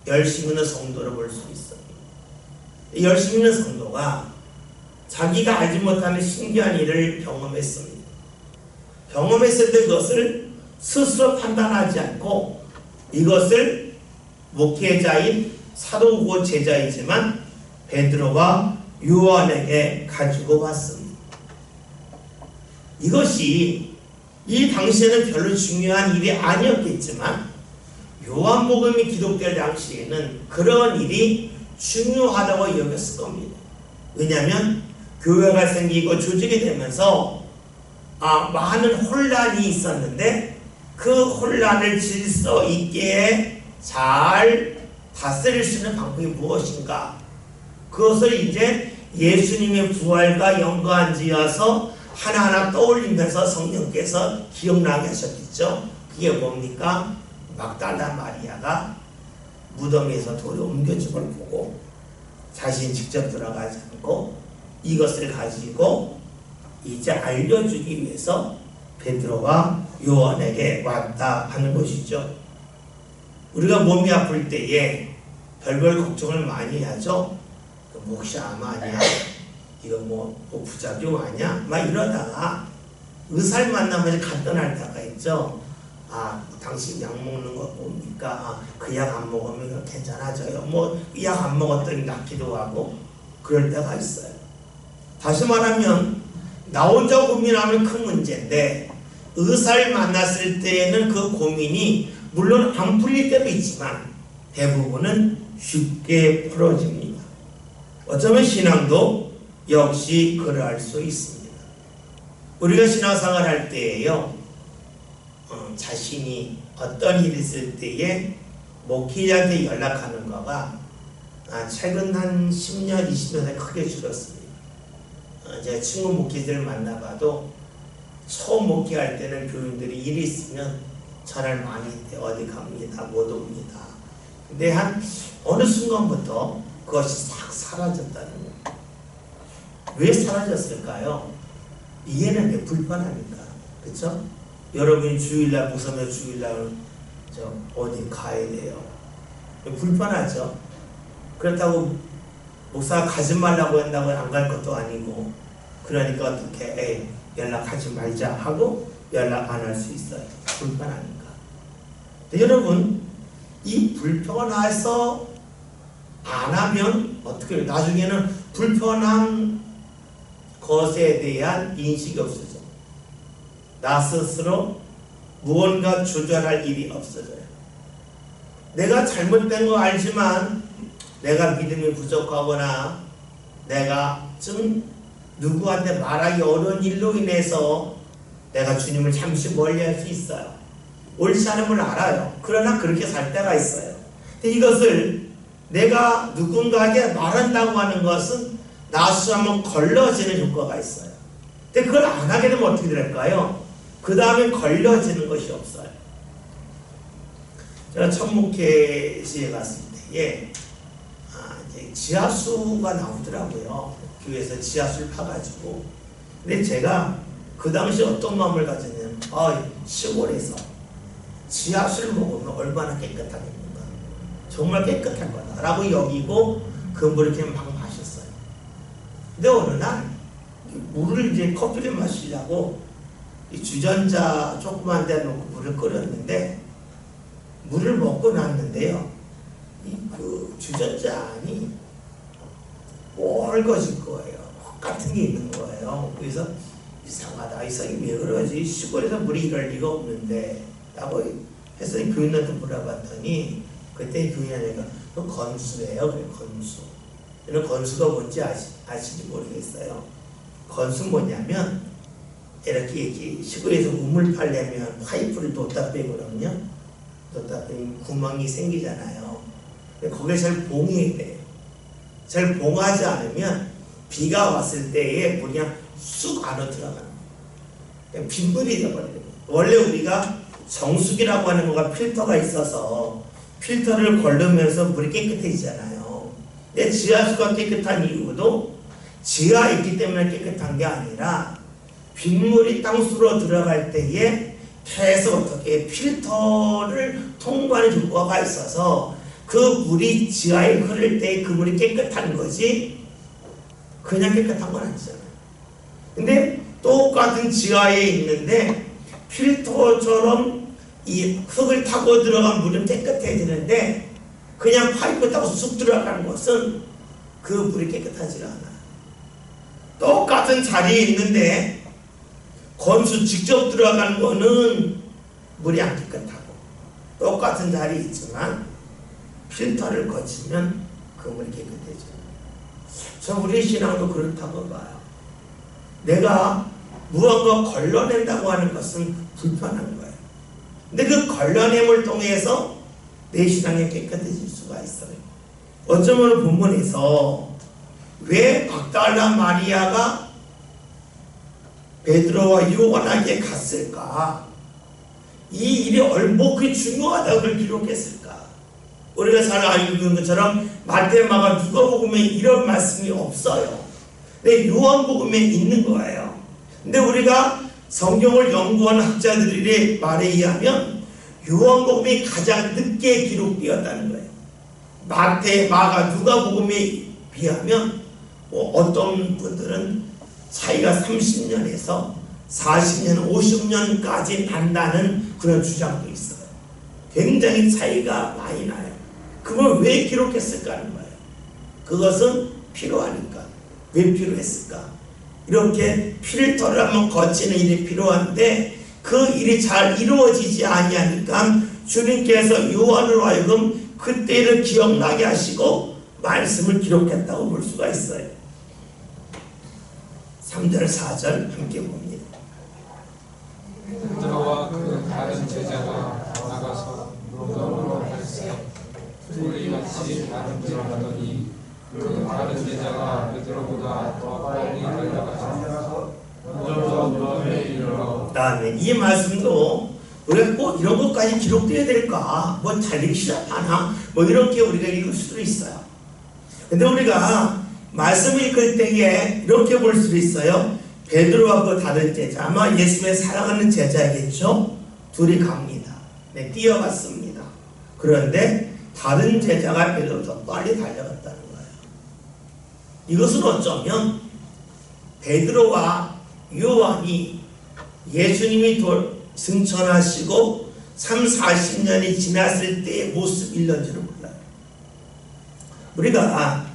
열심 있는 성도로 볼 수 있어요. 열심 있는 성도가 자기가 알지 못하는 신기한 일을 경험했습니다. 경험했을 때 그것을 스스로 판단하지 않고 이것을 목회자인 사도고 제자이지만 베드로와 요한에게 가지고 왔습니다. 이것이 이 당시에는 별로 중요한 일이 아니었겠지만 요한복음이 기록될 당시에는 그런 일이 중요하다고 여겼을 겁니다. 왜냐하면 교회가 생기고 조직이 되면서 많은 혼란이 있었는데 그 혼란을 질서 있게 잘 다스릴 수 있는 방법이 무엇인가, 그것을 이제 예수님의 부활과 연관지어서 하나하나 떠올리면서 성령께서 기억나게 하셨겠죠. 그게 뭡니까? 막달라 마리아가 무덤에서 돌이 옮겨진 걸 보고 자신이 직접 들어가지 않고 이것을 가지고 이제 알려주기 위해서 베드로와 요한에게 왔다 하는 것이죠. 우리가 몸이 아플 때에 별별 걱정을 많이 하죠. 목시암 아니야? 이거 부작용 아니야? 막 이러다가 의사를 만나면 간단할 때가 있죠. 당신 약 먹는 거 뭡니까? 그 약 안 먹으면 괜찮아져요. 이 약 안 먹었더니 낫기도 하고 그럴 때가 있어요. 다시 말하면 나 혼자 고민하면 큰 문제인데 의사를 만났을 때에는 그 고민이 물론 안 풀릴 때도 있지만 대부분은 쉽게 풀어집니다. 어쩌면 신앙도 역시 그러할 수 있습니다. 우리가 신앙생활 할 때에요, 자신이 어떤 일이 있을 때에 목회자한테 연락하는 거가 최근 한 10년, 20년에 크게 줄었습니다. 제가 친구 목회자를 만나봐도 처음 목회할 때는 교인들이 일이 있으면 전화를 많이 했대. 어디 갑니다. 못 옵니다. 근데 한 어느 순간부터 그것이 싹 사라졌다는 거예요. 왜 사라졌을까요? 이해는 왜 불편하니까. 그렇죠? 여러분이 주일날 무서면 주일날 어디 가야 돼요. 불편하죠. 그렇다고 목사가 가지 말라고 한다고 안 갈 것도 아니고, 그러니까 어떻게 연락하지 말자 하고 연락 안 할 수 있어요. 불편하니까. 근데 여러분, 이 불편해서 안 하면 어떻게 해요? 나중에는 불편한 것에 대한 인식이 없어져. 나 스스로 무언가 조절할 일이 없어져요. 내가 잘못된 거 알지만 내가 믿음이 부족하거나 내가 좀 누구한테 말하기 어려운 일로 인해서 내가 주님을 잠시 멀리할 수 있어요. 옳지 않음을 알아요. 그러나 그렇게 살 때가 있어요. 근데 이것을 내가 누군가에게 말한다고 하는 것은 나수 한번 걸러지는 효과가 있어요. 근데 그걸 안 하게 되면 어떻게 될까요? 그 다음에 걸려지는 것이 없어요. 제가 첫 목회지에 갔을 때에 이제 지하수가 나오더라고요. 교회에서 지하수를 파가지고. 근데 제가 그 당시 어떤 마음을 가졌냐면 시골에서 지하수를 먹으면 얼마나 깨끗하겠는가. 정말 깨끗할 거다 라고 여기고 그 물을 그냥 막 마셨어요. 근데 어느 날 물을 이제 커피를 마시려고 이 주전자 조그만 데 놓고 물을 끓였는데, 물을 먹고 났는데요, 그 주전자 안이 뻘거질 거예요. 혹 같은 게 있는 거예요. 그래서 이상하다. 이상이 왜 그러지? 시골에서 물이 이럴 리가 없는데 라고 해서 교인한테 물어봤더니, 그때 교인한테가 그 건수예요. 그래, 건수. 저는 건수가 뭔지 아시지 모르겠어요. 건수 뭐냐면 이렇게 시골에서 우물 팔려면 파이프를 뒀다 빼거든요. 뒀다 빼면 구멍이 생기잖아요. 근데 거기에 잘 봉해야 돼요. 잘 봉하지 않으면 비가 왔을 때에 물이 그냥 쑥 안으로 들어가는 거예요. 빗물이 되어버려요. 원래 우리가 정수기라고 하는 거가 필터가 있어서 필터를 걸르면서 물이 깨끗해지잖아요. 근데 지하수가 깨끗한 이유도 지하에 있기 때문에 깨끗한 게 아니라 빗물이 땅속으로 들어갈 때에 계속 어떻게 필터를 통과하는 효과가 있어서 그 물이 지하에 흐를 때 그 물이 깨끗한 거지 그냥 깨끗한 건 아니잖아요. 근데 똑같은 지하에 있는데 필터처럼 이 흙을 타고 들어간 물은 깨끗해지는데 그냥 파이프 타고 쑥 들어가는 것은 그 물이 깨끗하지가 않아요. 똑같은 자리에 있는데 건수 직접 들어가는 거는 물이 안 깨끗하고, 똑같은 자리에 있지만 필터를 거치면 그 물이 깨끗해져요. 저 우리 신앙도 그렇다고 봐요. 내가 무언가 걸러낸다고 하는 것은 불편한 거예요. 근데 그 걸러냄을 통해서 내 신앙이 깨끗해질 수가 있어요. 어쩌면 본문에서 왜 막달라 마리아가 베드로와 요한에게 갔을까? 이 일이 얼마나 중요하다고 기록했을까? 우리가 잘 알고 있는 것처럼 마태, 마가, 누가복음에 이런 말씀이 없어요. 근데 요한복음에 있는 거예요. 근데 우리가 성경을 연구하는 학자들의 말에 의하면 요한복음이 가장 늦게 기록되었다는 거예요. 마태, 마가, 누가복음에 비하면 어떤 분들은 차이가 30년에서 40년, 50년까지 난다는 그런 주장도 있어요. 굉장히 차이가 많이 나요. 그걸 왜 기록했을까 하는 거예요. 그것은 필요하니까. 왜 필요했을까? 이렇게 필터를 한번 거치는 일이 필요한데 그 일이 잘 이루어지지 아니하니까 주님께서 요한으로 하여금 그때를 기억나게 하시고 말씀을 기록했다고 볼 수가 있어요. 3절 4절 함께 봅니다. 베드로와 그 다른 제자가 나가서 무덤으로 갈새 둘이 같이 다른 길을 가더니 그 다른 제자가 베드로보다 더 빨리 달려가서 먼저 무덤에 이르러. 다음에 이 말씀도 우리가 꼭 이런 것까지 기록돼야 될까? 뭐 달리기 시작하나? 뭐 이렇게 우리가 읽을 수도 있어요. 근데 우리가 말씀 읽을 때에 이렇게 볼 수도 있어요. 베드로와 그 다른 제자, 아마 예수의 사랑하는 제자겠죠? 둘이 갑니다. 네, 뛰어갔습니다. 그런데 다른 제자가 베드로보다 빨리 달려갔다는 거예요. 이것은 어쩌면 베드로와 요한이 예수님이 승천하시고 30-40년이 지났을 때의 모습일런지는 몰라요. 우리가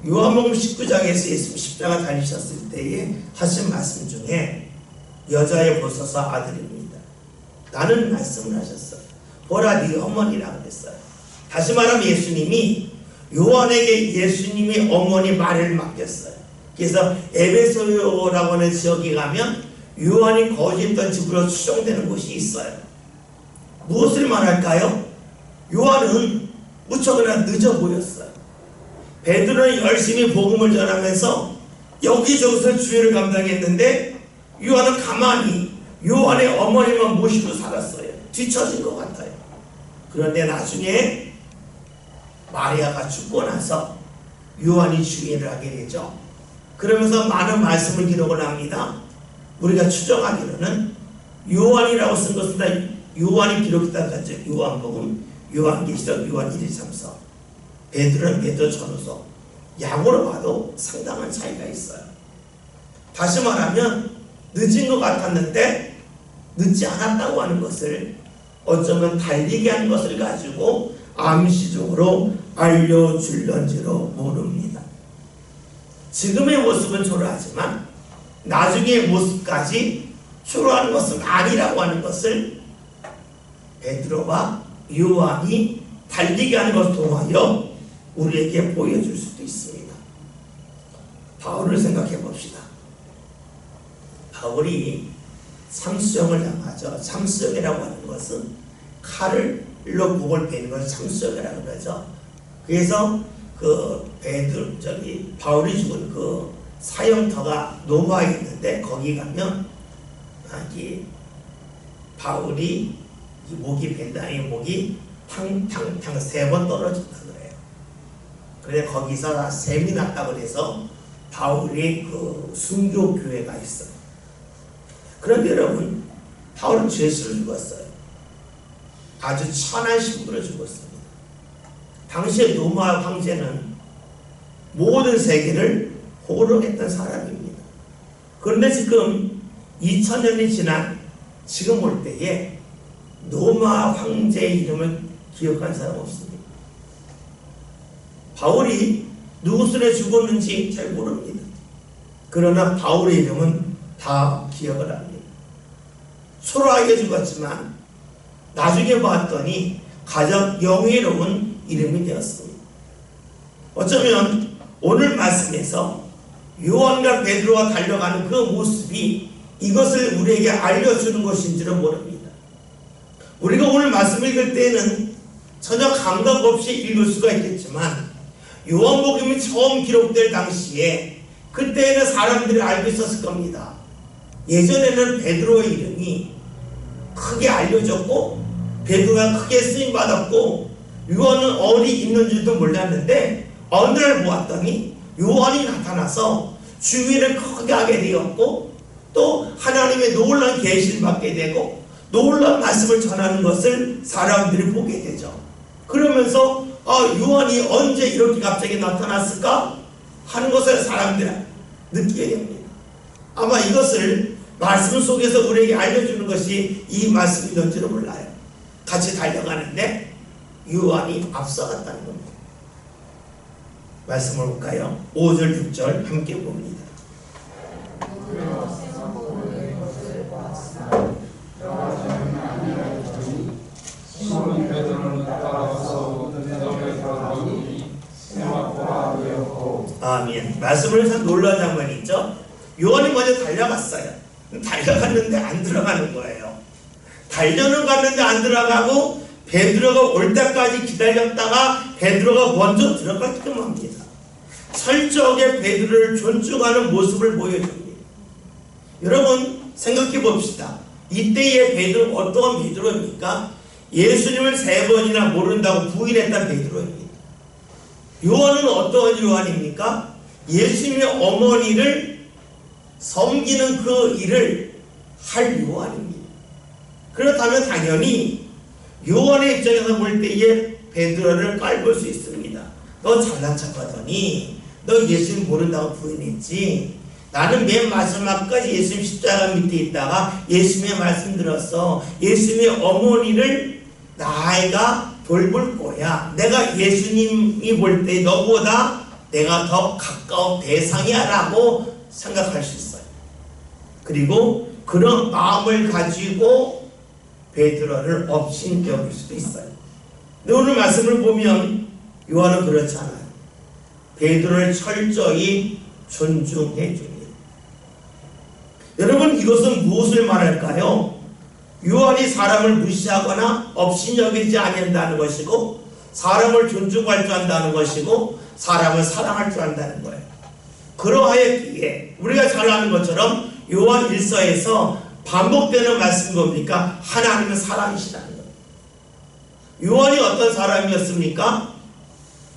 요한복음 19장에서 예수님 십자가 달리셨을 때에 하신 말씀 중에 여자의 보소서 아들입니다. 라는 말씀을 하셨어요. 보라 네 어머니라 그랬어요. 다시 말하면 예수님이 요한에게 예수님이 어머니 말을 맡겼어요. 그래서 에베소라고 하는 지역에 가면 요한이 거주했던 집으로 추정되는 곳이 있어요. 무엇을 말할까요? 요한은 무척이나 늦어 보였어요. 베드로는 열심히 복음을 전하면서 여기저기서 주의를 감당했는데 요한은 가만히 요한의 어머니만 모시고 살았어요. 뒤처진 것 같아요. 그런데 나중에 마리아가 죽고 나서 요한이 주의를 하게 되죠. 그러면서 많은 말씀을 기록을 합니다. 우리가 추정하기로는 요한이라고 쓴 것은 다 요한이 기록했다는 거죠. 요한복음, 요한계시록, 요한 1, 2, 3, 4. 베드로는 베드로 전후서. 양으로 봐도 상당한 차이가 있어요. 다시 말하면 늦은 것 같았는데 늦지 않았다고 하는 것을 어쩌면 달리게 한 것을 가지고 암시적으로 알려줄런지로 모릅니다. 지금의 모습은 초라하지만 나중의 모습까지 초라한 것은 아니라고 하는 것을 베드로와 요한이 달리게 하는 것을 통하여 우리에게 보여줄 수도 있습니다. 바울을 생각해 봅시다. 바울이 참수형을 당하죠. 참수형이라고 하는 것은 칼로 목을 베는 것을 참수형이라고 그러죠. 그래서 바울이 죽은 그 사형터가 로마에 있는데 거기 가면 바울이 목이 벤다이 목이 탕탕탕 3번 떨어진다 그래요. 그런데 거기서 샘이 났다고 해서 바울이 그 순교 교회가 있어요. 그런데 여러분, 바울은 죄수를 죽었어요. 아주 천한 신부로 죽었습니다. 당시에 로마 황제는 모든 세계를 호령했던 사람입니다. 그런데 지금 2000년이 지난 지금 올 때에 로마 황제의 이름을 기억한 사람 없습니다. 바울이 누구 손에 죽었는지 잘 모릅니다. 그러나 바울의 이름은 다 기억을 합니다. 초라하게 죽었지만 나중에 봤더니 가장 영예로운 이름이 되었습니다. 어쩌면 오늘 말씀에서 요한과 베드로가 달려가는 그 모습이 이것을 우리에게 알려주는 것인지는 모릅니다. 우리가 오늘 말씀 읽을 때는 전혀 감각 없이 읽을 수가 있겠지만 요한복음이 처음 기록될 당시에 그때에는 사람들이 알고 있었을 겁니다. 예전에는 베드로의 이름이 크게 알려졌고 베드로가 크게 쓰임받았고 요한은 어디 있는지도 몰랐는데 어느 날 보았더니 요한이 나타나서 주의를 크게 하게 되었고 또 하나님의 놀라운 계시를 받게 되고 놀라운 말씀을 전하는 것을 사람들이 보게 되죠. 그러면서 요한이 언제 이렇게 갑자기 나타났을까 하는 것을 사람들이 느끼게 됩니다. 아마 이것을 말씀 속에서 우리에게 알려주는 것이 이 말씀이던지도 몰라요. 같이 달려가는데 요한이 앞서갔다는 겁니다. 말씀을 볼까요? 5절 6절 함께 봅니다. 시몬 베드로는 따라와서 무덤에 들어가니 세마포가 되었고. 아멘. 말씀을 해서 놀라운 장면이 있죠. 요한이 먼저 달려갔어요. 달려갔는데 안 들어가는 거예요. 달려는 갔는데 안 들어가고 베드로가 올 때까지 기다렸다가 베드로가 먼저 들어가게끔 합니다. 철저하게 베드로를 존중하는 모습을 보여줍니다. 여러분 생각해 봅시다. 이때의 베드로 어떠한 베드로입니까? 예수님을 3번이나 모른다고 부인했던 베드로입니다. 요한은 어떠한 요한입니까? 예수님의 어머니를 섬기는 그 일을 할 요한입니다. 그렇다면 당연히 요한의 입장에서 볼 때에 베드로를 깔볼 수 있습니다. 너 잘난 척하더니 너 예수님 모른다고 부인했지. 나는 맨 마지막까지 예수님 십자가 밑에 있다가 예수님의 말씀 들었어. 예수님의 어머니를 나이가 돌볼 거야. 내가 예수님이 볼 때 너보다 내가 더 가까운 대상이야 라고 생각할 수 있어요. 그리고 그런 마음을 가지고 베드로를 업신여길 수도 있어요. 근데 오늘 말씀을 보면 요한은 그렇지 않아요. 베드로를 철저히 존중해 줍니다. 여러분 이것은 무엇을 말할까요? 요한이 사람을 무시하거나 업신여기지 않는다는 것이고 사람을 존중할 줄 안다는 것이고 사람을 사랑할 줄 안다는 거예요. 그러하였기에 우리가 잘 아는 것처럼 요한 1서에서 반복되는 말씀이 뭡니까? 하나님은 사랑이시라는 거예요. 요한이 어떤 사람이었습니까?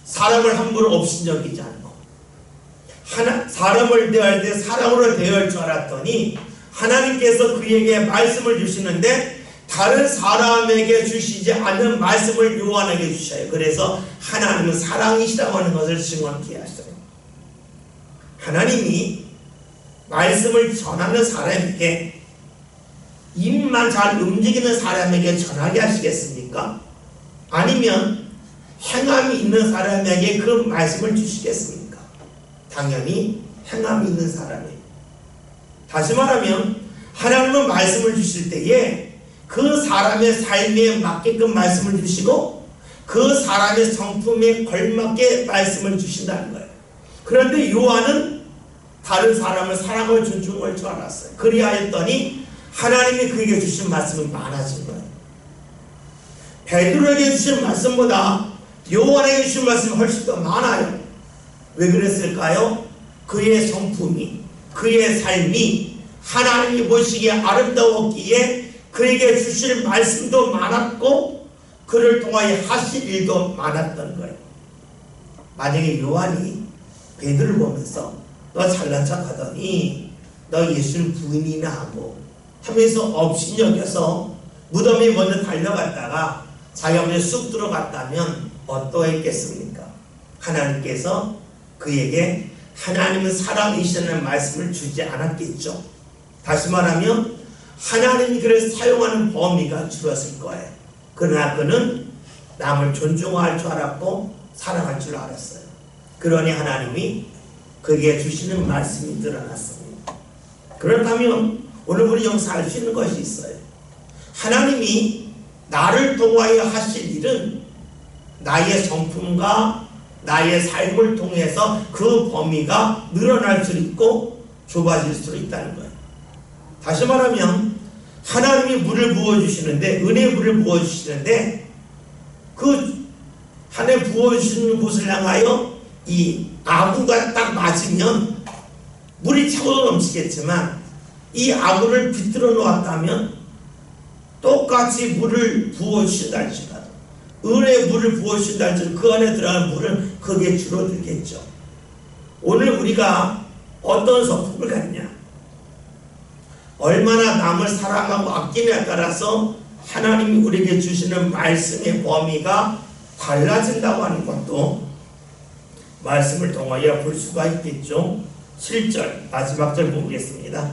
사람을 함부로 업신여기지 않고 사람을 대할 때 사랑으로 대할 줄 알았더니 하나님께서 그에게 말씀을 주시는데 다른 사람에게 주시지 않는 말씀을 요한에게 주셔요. 그래서 하나님은 사랑이시라고 하는 것을 증언케 하셔요. 하나님이 말씀을 전하는 사람에게 입만 잘 움직이는 사람에게 전하게 하시겠습니까? 아니면 행함이 있는 사람에게 그 말씀을 주시겠습니까? 당연히 행함이 있는 사람에게. 다시 말하면 하나님은 말씀을 주실 때에 그 사람의 삶에 맞게끔 말씀을 주시고 그 사람의 성품에 걸맞게 말씀을 주신다는 거예요. 그런데 요한은 다른 사람을 사랑을 존중할 줄 알았어요. 그리하였더니 하나님이 그에게 주신 말씀이 많아진 거예요. 베드로에게 주신 말씀보다 요한에게 주신 말씀이 훨씬 더 많아요. 왜 그랬을까요? 그의 성품이, 그의 삶이 하나님이 보시기에 아름다웠기에 그에게 주실 말씀도 많았고 그를 통하여 하실 일도 많았던 거예요. 만약에 요한이 베드로를 보면서 너 잘난 척하더니 너 예수님 부인이나 하고 하면서 업신여겨서 무덤에 먼저 달려갔다가 자기가 먼저 쑥 들어갔다면 어떠했겠습니까? 하나님께서 그에게 하나님은 사랑이시라는 말씀을 주지 않았겠죠. 다시 말하면 하나님이 그를 사용하는 범위가 줄었을 거예요. 그러나 그는 남을 존중할 줄 알았고 사랑할 줄 알았어요. 그러니 하나님이 그에게 주시는 말씀이 드러났습니다. 그렇다면 오늘 우리 여기서 알 수 있는 것이 있어요. 하나님이 나를 통하여 하실 일은 나의 성품과 나의 삶을 통해서 그 범위가 늘어날 수 있고 좁아질 수 있다는 거예요. 다시 말하면 하나님이 물을 부어주시는데 은혜의 물을 부어주시는데 그 하나님 부어주시는 곳을 향하여 이 아구가 딱 맞으면 물이 차고 넘치겠지만 이 아구를 비틀어 놓았다면 똑같이 물을 부어주신다 할지라도 은혜의 물을 부어주신다 할지라도 그 안에 들어가는 물은 크게 줄어들겠죠. 오늘 우리가 어떤 성품을 갖냐, 얼마나 남을 사랑하고 아끼냐에 따라서 하나님이 우리에게 주시는 말씀의 범위가 달라진다고 하는 것도 말씀을 통하여 볼 수가 있겠죠. 7절 마지막 절 보겠습니다.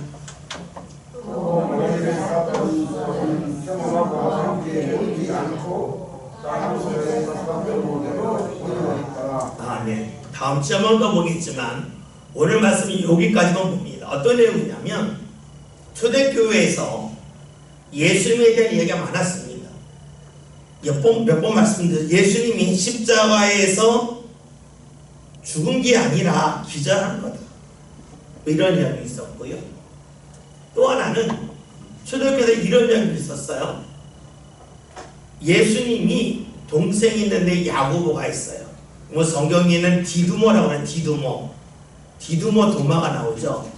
네. 다음 주에 한번 더 보겠지만 오늘 말씀이 여기까지만 봅니다. 어떤 내용이냐면 초대교회에서 예수님에 대한 이야기가 많았습니다. 몇 번 말씀드렸죠. 예수님이 십자가에서 죽은 게 아니라 기절한 거다. 이런 이야기 있었고요. 또 하나는 초대교회에서 이런 이야기가 있었어요. 예수님이 동생이 있는데 야고보가 있어요. 뭐 성경에는 디두모라고 하는 디두모 도마가 나오죠.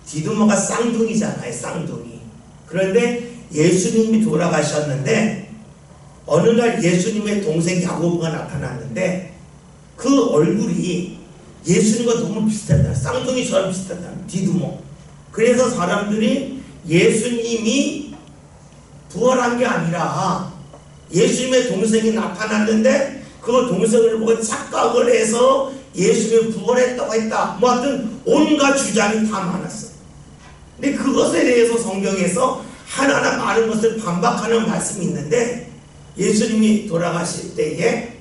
디두모가 쌍둥이잖아요. 쌍둥이. 그런데 예수님이 돌아가셨는데 어느 날 예수님의 동생 야고보가 나타났는데 그 얼굴이 예수님과 너무 비슷했다. 쌍둥이처럼 비슷했다. 디두모. 그래서 사람들이 예수님이 부활한 게 아니라 예수님의 동생이 나타났는데 그 동생을 보고 착각을 해서 예수님이 부활했다고 했다. 뭐 하여튼 온갖 주장이 다 많았어요. 근데 그것에 대해서 성경에서 하나하나 많은 것을 반박하는 말씀이 있는데 예수님이 돌아가실 때에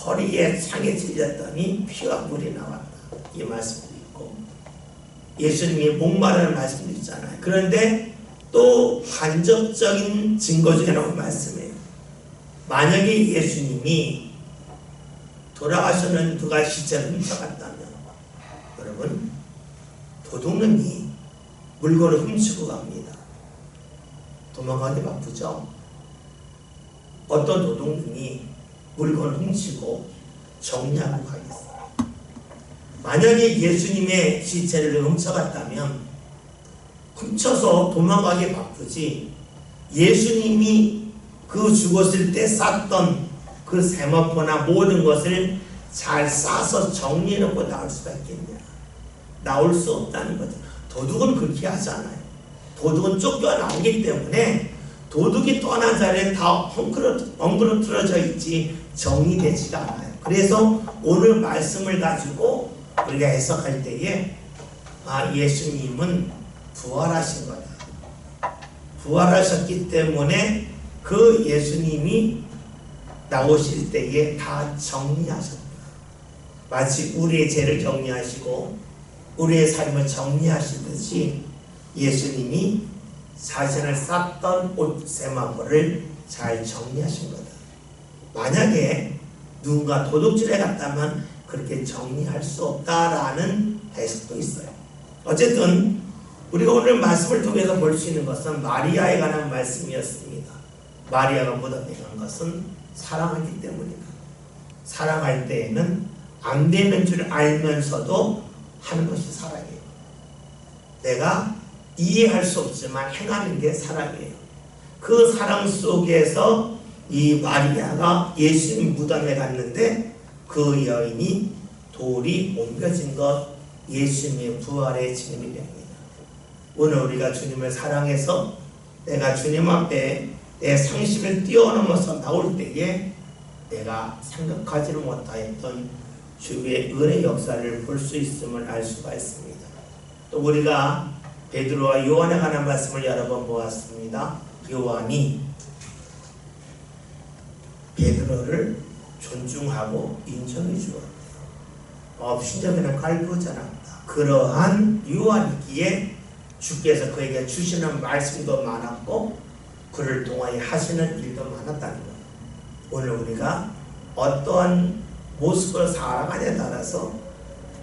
허리에 창에 찔렸더니 피와 물이 나왔다. 이 말씀도 있고 예수님이 목마르는 말씀도 있잖아요. 그런데 또 간접적인 증거 중에 나온 말씀이에요. 만약에 예수님이 돌아가시는 누가 시체를 훔쳐갔다면 여러분 도둑놈이 물건을 훔치고 갑니다. 도망가기 바쁘죠. 어떤 도둑놈이 물건을 훔치고 정리하고 가겠어요. 만약에 예수님의 시체를 훔쳐갔다면 훔쳐서 도망가기 바쁘지 예수님이 그 죽었을 때 쌌던 그 세마포나 모든 것을 잘 싸서 정리해놓고 나올 수가 있겠냐? 나올 수 없다는 거죠. 도둑은 그렇게 하잖아요. 도둑은 쫓겨나오기 때문에 도둑이 떠난 자리에 다 엉그러뜨려져 있지 정리되지가 않아요. 그래서 오늘 말씀을 가지고 우리가 해석할 때에 예수님은 부활하신 거다. 부활하셨기 때문에 그 예수님이 나오실 때에 다 정리하셨다. 마치 우리의 죄를 정리하시고 우리의 삶을 정리하시듯이 예수님이 자신을 쌌던 옷 세마포를 잘 정리하신 거다. 만약에 누군가 도둑질해 갔다면 그렇게 정리할 수 없다라는 해석도 있어요. 어쨌든 우리가 오늘 말씀을 통해서 볼 수 있는 것은 마리아에 관한 말씀이었습니다. 마리아가 무덤에 간 것은 사랑하기 때문이다. 사랑할 때에는 안 되는 줄 알면서도 하는 것이 사랑이에요. 내가 이해할 수 없지만 행하는 게 사랑이에요. 그 사랑 속에서 이 마리아가 예수님 무덤에 갔는데 그 여인이 돌이 옮겨진 것 예수님의 부활의 증인이 됩니다. 오늘 우리가 주님을 사랑해서 내가 주님 앞에 내 상식을 뛰어넘어서 나올 때에 내가 생각하지를 못하였던 주의 은혜 역사를 볼 수 있음을 알 수가 있습니다. 또 우리가 베드로와 요한에 관한 말씀을 여러 번 보았습니다. 요한이 베드로를 존중하고 인정해 주었대요. 업신적에는 갈구하지 않았다. 그러한 요한이기에 주께서 그에게 주시는 말씀도 많았고 그를 통하여 하시는 일도 많았다는 거예요. 오늘 우리가 어떠한 모습을 살아가냐에 따라서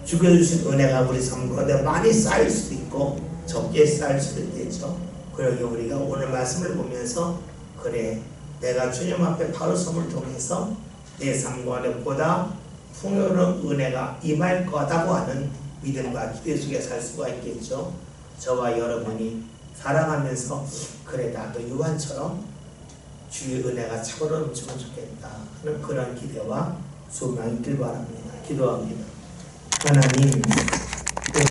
주께서 주신 은혜가 우리 삶 가운데 많이 쌓일 수도 있고 적게 쌓일 수도 있겠죠. 그러기 우리가 오늘 말씀을 보면서 그래 내가 주님 앞에 바로 섬을 통해서 내 삶 가운데 보다 풍요로운 은혜가 임할 거다고 하는 믿음과 기대 속에 살 수가 있겠죠. 저와 여러분이 살아가면서 그래 나도 요한처럼 주의 은혜가 차고로 넘치면 좋겠다 하는 그런 기대와 소망이 있길 바랍니다. 기도합니다. 하나님